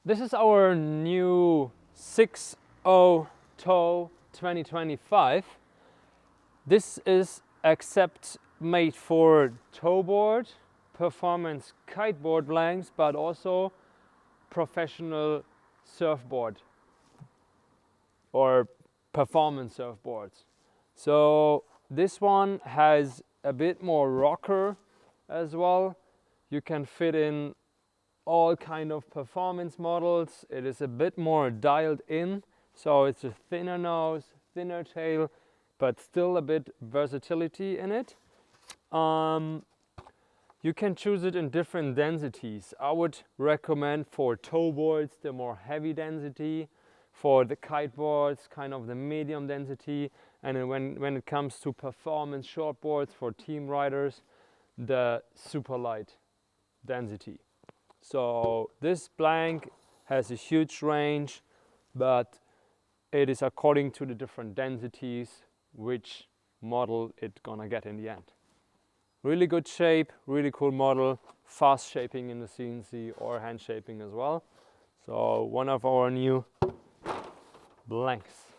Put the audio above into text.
This is our new 6.0 toe 2025. This is except made for toe board, performance kiteboard blanks, but also professional surfboard or performance surfboards. So this one has a bit more rocker as well. You can fit in all kind of performance models. It is a bit more dialed in, so it's a thinner nose, thinner tail, but still a bit versatility in it. You can choose it in different densities. I would recommend for toe boards the more heavy density, for the kiteboards kind of the medium density, and then when it comes to performance shortboards for team riders, the super light density. So this blank has a huge range, but it is according to the different densities which model it's gonna get in the end. Really good shape, really cool model, fast shaping in the CNC or hand shaping as well. So one of our new blanks.